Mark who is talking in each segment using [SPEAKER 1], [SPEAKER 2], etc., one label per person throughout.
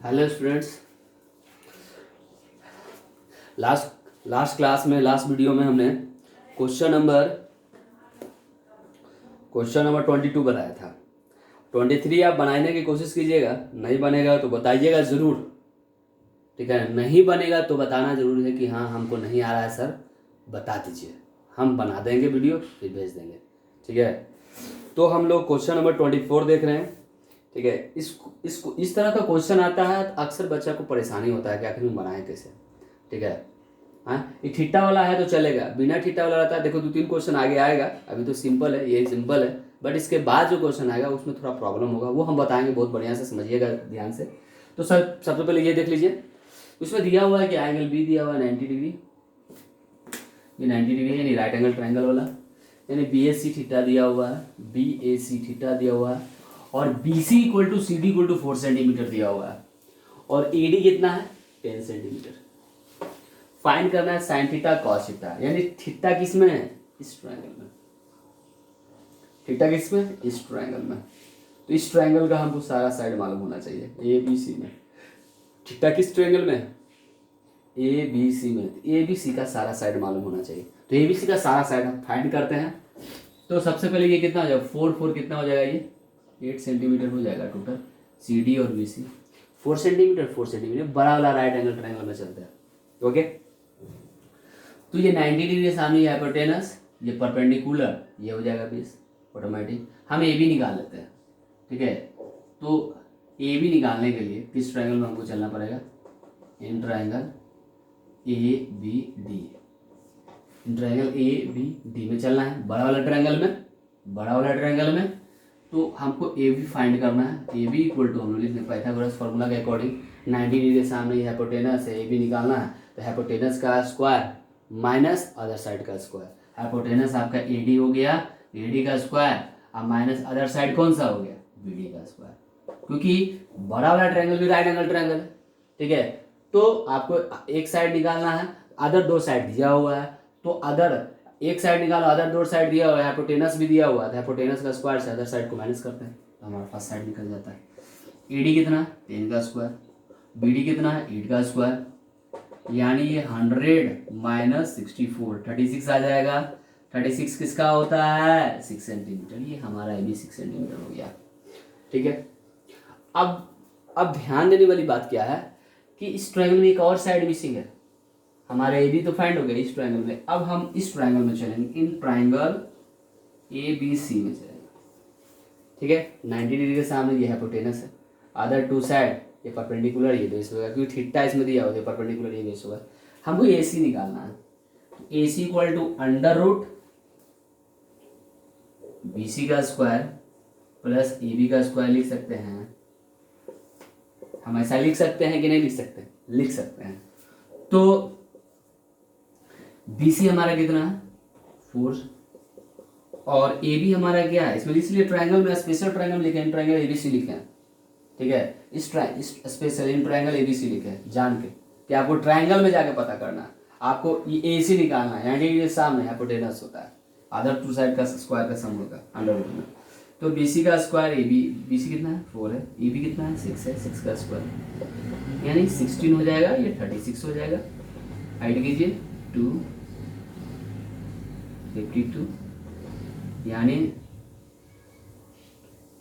[SPEAKER 1] Hello students, last class में last video में हमने क्वेश्चन नंबर 22 बनाया था। 23 आप बनाने की कोशिश कीजिएगा, नहीं बनेगा तो बताइएगा ज़रूर, ठीक है। नहीं बनेगा तो बताना ज़रूर है कि हाँ हमको नहीं आ रहा है सर, बता दीजिए, हम बना देंगे वीडियो फिर भेज देंगे, ठीक है। तो हम लोग क्वेश्चन नंबर 24 देख रहे हैं, ठीक है। इस तरह का क्वेश्चन आता है तो अक्सर बच्चा को परेशानी होता है कि आखिर में बनाए कैसे, ठीक है। हाँ, ये थीटा वाला है तो चलेगा, बिना थीटा वाला रहता है। देखो 2-3 क्वेश्चन आगे आएगा, अभी तो सिंपल है, ये सिंपल है, बट इसके बाद जो क्वेश्चन आएगा उसमें थोड़ा प्रॉब्लम होगा, वो हम बताएंगे, बहुत बढ़िया से समझिएगा ध्यान से। तो सर सबसे पहले ये देख लीजिए, उसमें दिया हुआ है कि एंगल बी दिया हुआ है 90 डिग्री, ये 90 डिग्री है, यानी राइट एंगल ट्रायंगल वाला, यानी बी ए सी थीटा दिया हुआ है, बी ए सी थीटा दिया हुआ है, और B C equal to C D equal to 4 centimetre दिया हुआ है, और ए डी कितना है 10 सेंटीमीटर। फाइंड करना है साइन थीटा कॉस थीटा, यानी थीटा किस में है, इस ट्रायंगल में। थीटा किस में, इस ट्रायंगल में। तो इस ट्रायंगल का हमको सारा साइड मालूम होना चाहिए, ए बी सी में। थीटा किस ट्रायंगल में, ए बी सी में, ए बी सी का सारा साइड मालूम होना चाहिए। तो ए बी सी का सारा साइड हम फाइंड करते हैं। तो सबसे पहले ये कितना हो जाएगा, 4 कितना हो जाएगा, ये 8 सेंटीमीटर हो जाएगा टोटल, सी डी और बी सी। 4 सेंटीमीटर बड़ा वाला राइट एंगल ट्रायंगल में चलते हैं, ओके। तो ये 90 डिग्री सामने ये हाइपोटेनस, ये परपेंडिकुलर, ये हो जाएगा बेस ऑटोमेटिक। हम ए बी निकाल लेते हैं, ठीक है। तो ए बी निकालने के लिए किस ट्रायंगल में हमको चलना पड़ेगा, in triangle A B D, in triangle A B D में चलना है, बड़ा वाला ट्रायंगल में। तो हमको ए बी फाइंड करना है। ए बी इक्वल टू हम लोग लिख दें पाइथागोरस फार्मूला के अकॉर्डिंग, 90 डिग्री के सामने ये हाइपोटेनस है, ए बी निकालना है, तो हाइपोटेनस का स्क्वायर माइनस अदर साइड का स्क्वायर। हाइपोटेनस आपका ए डी हो गया, ए डी का स्क्वायर, अब माइनस अदर साइड कौन सा हो गया, बी डी का स्क्वायर, क्योंकि बड़ा वाला ट्रायंगल भी राइट एंगल ट्रायंगल है, ठीक है। तो आपको एक साइड निकालना है, अदर 2 साइड दिया हुआ है, तो अदर एक साइड निकालो, अदर 2 साइड दिया हुआ है, हाइपोटेनस भी दिया हुआ है, हाइपोटेनस का स्क्वायर से अदर साइड को माइनस करते हैं तो हमारे पास साइड निकल जाता है। ईडी कितना है 10 का स्क्वायर, बीडी कितना है 8 का स्क्वायर, यानी ये 100 माइनस 64 36 आ जाएगा। 36 किसका होता है, 6 सेंटीमीटर। ये हमारा ए बी 6 सेंटीमीटर हो गया, ठीक है। अब ध्यान देने वाली बात क्या है कि इस ट्रायंगल में एक और साइड मिसिंग है, हमारे ए बी तो फाइंड हो गया इस ट्रायंगल में। अब हम इस ट्रायंगल में चलेंगे, इन ट्रायंगल ए बी सी में चलेंगे, ठीक है। 90 डिग्री के सामने ये हाइपोटेनस है, अदर 2 साइड ये परपेंडिकुलर, ये बेस होगा, क्योंकि थीटा इसमें दिया हुआ है, परपेंडिकुलर ये बेस होगा। हमको ए सी निकालना है, तो A C equal to under root B C का स्क्वायर प्लस ए बी का स्क्वायर लिख सकते हैं। हम ऐसा लिख सकते हैं कि नहीं लिख सकते, लिख सकते हैं। तो बी सी हमारा कितना है 4, और ए बी हमारा क्या है, इसमें इसलिए ट्रायंगल में स्पेशल ट्रायंगल लिखे हैं, ट्रायंगल एबीसी लिखे हैं, ठीक है। इस स्पेशल इन ट्रायंगल एबीसी लिखे हैं जान के कि आपको ट्रायंगल में जाके पता करना है, आपको ये ए सी निकालना है, यानी ये सामने हाइपोटेनस होता है, अदर 2 साइड का स्क्वायर का सम होगा अंडर रूट में। तो बी सी का square A B, B C कितना है 4 है, ए बी कितना है 6 है, 6 का स्क्वायर यानी 16 हो जाएगा, ये 36 हो जाएगा। ऐड कीजिए 2 52, यानी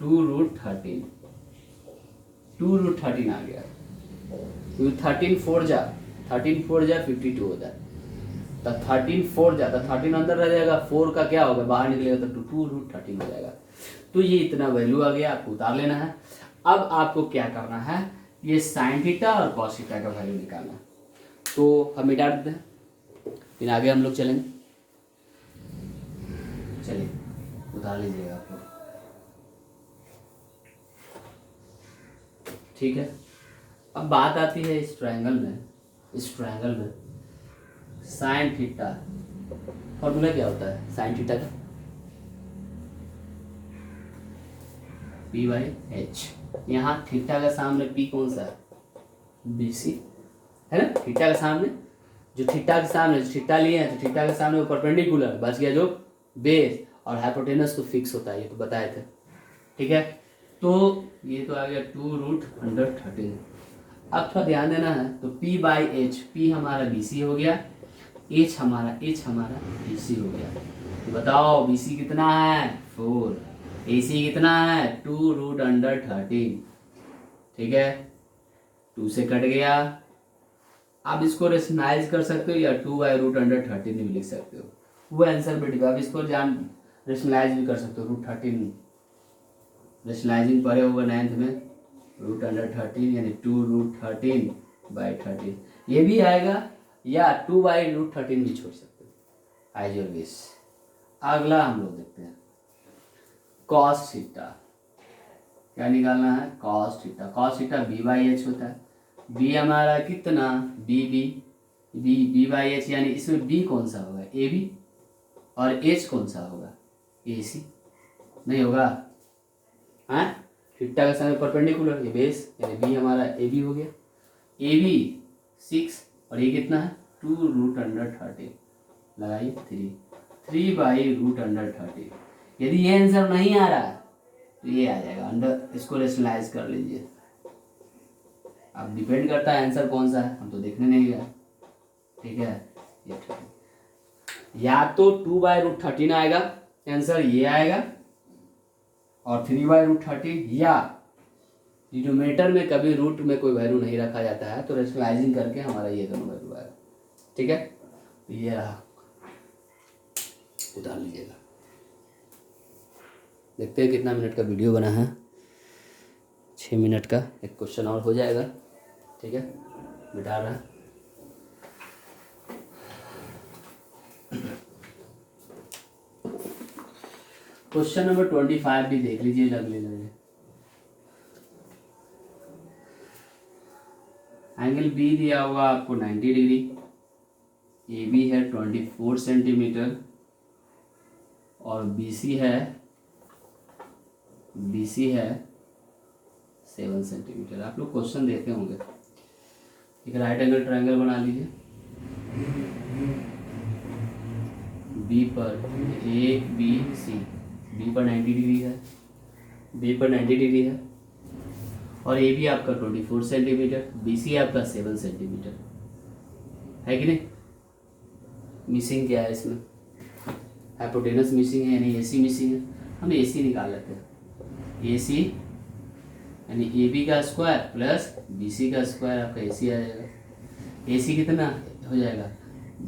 [SPEAKER 1] 2√13, 2√13 आ गया, क्योंकि 13 4 जा 52 हो जाए, तो 13 4 जा, तो 13 अंदर रह जाएगा, 4 का क्या होगा बाहर निकलेगा, तो 2√13 हो जाएगा। तो ये इतना वैल्यू आ गया, आपको उतार लेना है। अब आपको क्या करना है, ये साइन थीटा और कॉस थीटा का वैल्यू निकालना है, तो हम मिटा देते हैं, फिर आगे हम लोग चलेंगे। चलिए उतार लीजिएगा आप लोग, ठीक है। अब बात आती है इस ट्रायंगल में साइन थीटा, फॉर्मूला क्या होता है साइन थीटा का, P/H। यहाँ थीटा का सामने P कौन सा है, BC है ना। थीटा के सामने जो थीटा लिए हैं, तो थीटा के सामने वो परपेंडिकुलर बच गया जो बेस, और हाइपोटेनस तो फिक्स होता है, ये तो बताए थे, ठीक है। तो ये तो आ गया 2√13। अब थोड़ा ध्यान देना है, तो P बाई एच, पी हमारा BC हो गया, एच हमारा AC हो गया। तो बताओ BC कितना है 4, AC कितना है 2√13, ठीक है, 2 से कट गया। आप इसको रेशनलाइज कर सकते हो या 2/√13 भी लिख सकते हो, वो आंसर बैठेगा। आप इसको रेशनलाइज भी कर सकते हो, √13 रेशनलाइजिंग पढ़े होगा 9th में, √13 यानी 2√13/13 ये भी आएगा, या 2/√13 भी छोड़ सकते हो, एज योर विश। अगला हम लोग देखते हैं कॉस थीटा। क्या निकालना है, cos theta. Cos theta B/H होता है। बी हमारा कितना, B/H, यानी इसमें B कौन सा होगा, AB, और H कौन सा होगा, AC। नहीं होगा, हाँ, थीटा का समय परपेंडिकुलर, ये बेस, यानी B हमारा AB हो गया। AB 6 और ये कितना है 2√13, लगाइए 3/√13। यदि ये आंसर नहीं आ रहा है तो ये आ जाएगा अंडर, इसको रेशनलाइज कर लीजिए। अब डिपेंड करता है आंसर कौन सा है, हम तो देखने नहीं गया, ठीक है। ये ठीक है, या तो 2/√13 आएगा आंसर, ये आएगा, और 3/√13, या डिनोमिनेटर में कभी रूट में कोई वैल्यू नहीं रखा जाता है, तो रेशनलाइजिंग करके हमारा ये दोनों वैल्यू आएगा, ठीक है। तो ये रहा, उतार लीजिएगा। देखते हैं कितना मिनट का वीडियो बना है, 6 मिनट का। एक क्वेश्चन और हो जाएगा, ठीक है, बिठा रहा है। क्वेश्चन नंबर 25 भी देख लीजिए, अगले लगे। एंगल बी दिया हुआ आपको 90 डिग्री, ए बी है 24 सेंटीमीटर, और BC है 7 सेंटीमीटर। आप लोग क्वेश्चन देखे होंगे। एक राइट एंगल ट्रायंगल बना लीजिए, बी पर एक BC, बी पर 90 डिग्री है, और ए बी आपका 24 सेंटीमीटर, BC आपका 7 सेंटीमीटर है कि नहीं। मिसिंग क्या है इसमें, हाइपोटेनस मिसिंग है, यानी AC मिसिंग है। हम AC निकाल लेते हैं। AC यानी AB का स्क्वायर प्लस BC का स्क्वायर, आपका AC आ जाएगा। AC कितना हो जाएगा,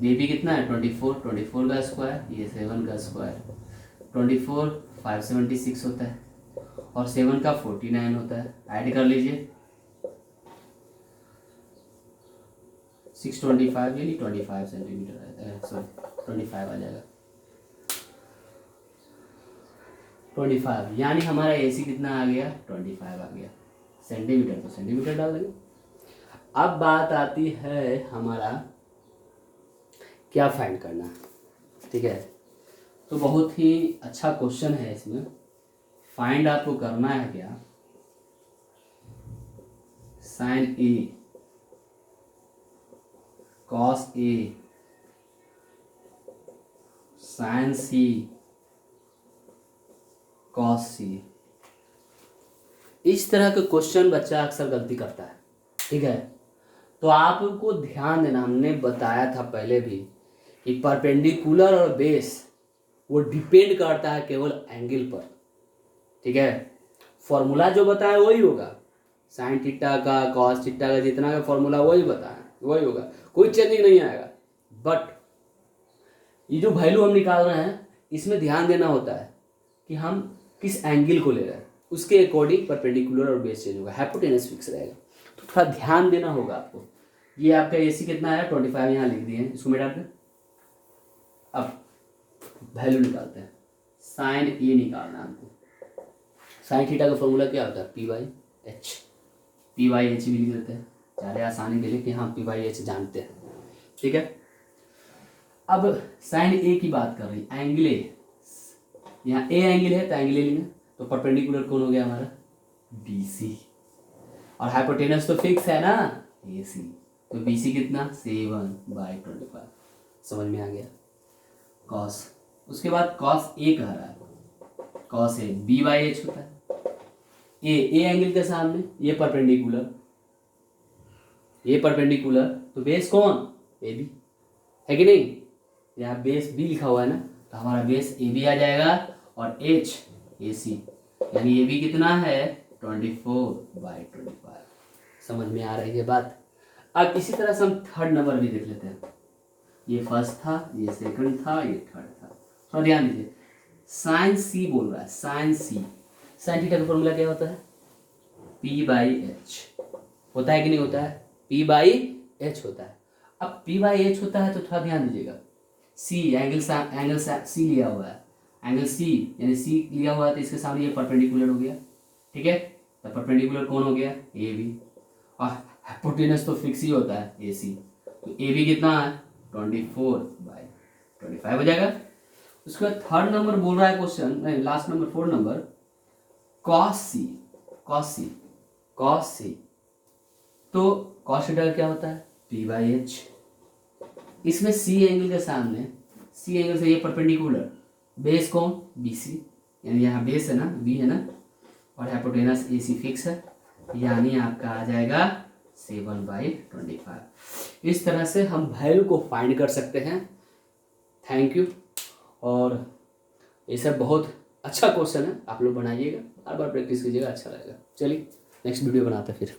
[SPEAKER 1] AB कितना है 24 का स्क्वायर, ये 7 का स्क्वायर, 24 576 होता है, और 7 का 49 होता है। ऐड कर लीजिए, 625 यानी 25 सेंटीमीटर आता है, सॉरी 25 आ जाएगा, 25, यानी हमारा AC कितना आ गया 25 आ गया। सेंटीमीटर तो सेंटीमीटर डाल देंगे। अब बात आती है हमारा क्या फाइंड करना है, ठीक है। तो बहुत ही अच्छा क्वेश्चन है, इसमें फाइंड आपको करना है क्या, sine A cos A sine C cos C। इस तरह के क्वेश्चन बच्चा अक्सर गलती करता है, ठीक है। तो आपको ध्यान देना, हमने बताया था पहले भी कि परपेंडिकुलर और बेस वो डिपेंड करता है केवल एंगल पर, ठीक है। फॉर्मूला जो बताया वही होगा, साइन थीटा का कॉस थीटा का जितना का फॉर्मूला वही बताया वही होगा, कोई चेंजिंग नहीं आएगा। बट ये जो वैल्यू हम निकाल रहे हैं, इसमें ध्यान देना होता है कि हम किस एंगल को ले रहे हैं, उसके अकॉर्डिंग परपेंडिकुलर और बेस चेंज होगा, हाइपोटेनस फिक्स रहेगा। तो थोड़ा ध्यान देना होगा आपको। ये आपका AC कितना है 25, यहाँ लिख दिए, इसको मिटा दें। अब वैल्यू निकालते हैं, साइन E निकालना है हमको। साइन थीटा का फॉर्मूला क्या होता है P/H, P/H भी लिख देते हैं ज़्यादा आसानी के लिए कि हाँ P/H जानते हैं, ठीक है। अब साइन A की बात कर रही, एंगल A, यहाँ A एंगल है तो एंगल A लेंगे, तो परपेंडिकुलर कौन हो गया हमारा BC, और हाइपोटेनस तो फिक्स है ना AC, तो BC कितना 7/25, समझ में आ गया। कॉस, उसके बाद कॉस A कह रहा है, कॉस A B/H होता है, A एंगल के सामने, ये परपेंडिकुलर, ये परपेंडिकुलर, तो बेस कौन, ए बी, है कि नहीं। यहाँ बेस बी लिखा हुआ है ना, तो हमारा बेस ए बी आ जाएगा और एच ए सी, यानी ए बी कितना है 24/25। समझ में आ रही है बात। अब इसी तरह से हम थर्ड नंबर भी देख लेते हैं। ये फर्स्ट था, ये सेकंड था, ये थर्ड था। थोड़ा ध्यान दीजिए, साइन सी बोल रहा है, साइन सी। साइन थीटा का फॉर्मूला क्या होता है, P/H होता है कि नहीं होता है, P/H होता है। अब P/H होता है तो थोड़ा ध्यान दीजिएगा, सी एंगल सी लिया हुआ है, एंगल सी यानी सी लिया हुआ है, तो इसके सामने ये परपेंडिकुलर हो गया, ठीक है। तो परपेंडिकुलर कौन हो गया, ए बी, और हाइपोटेनस तो फिक्स ही होता है ए सी, तो ए बी कितना है 24/25 हो जाएगा। उसके बाद थर्ड नंबर बोल रहा है क्वेश्चन, नहीं last number, fourth number, cos C, cos C, cos C. तो कॉस थीटा क्या होता है P/H। इसमें सी एंगल के सामने, सी एंगल से ये परपेंडिकुलर, बेस कौन बी सी, यानी यहाँ बेस है ना, बी है ना, और हाइपोटेनस ए सी फिक्स है, यानी आपका आ जाएगा 7/25। इस तरह से हम वैल्यू को फाइंड कर सकते हैं। Thank you. और ये सब बहुत अच्छा क्वेश्चन है, आप लोग बनाइएगा, बार बार प्रैक्टिस कीजिएगा, अच्छा लगेगा। चलिए नेक्स्ट वीडियो बनाते हैं फिर।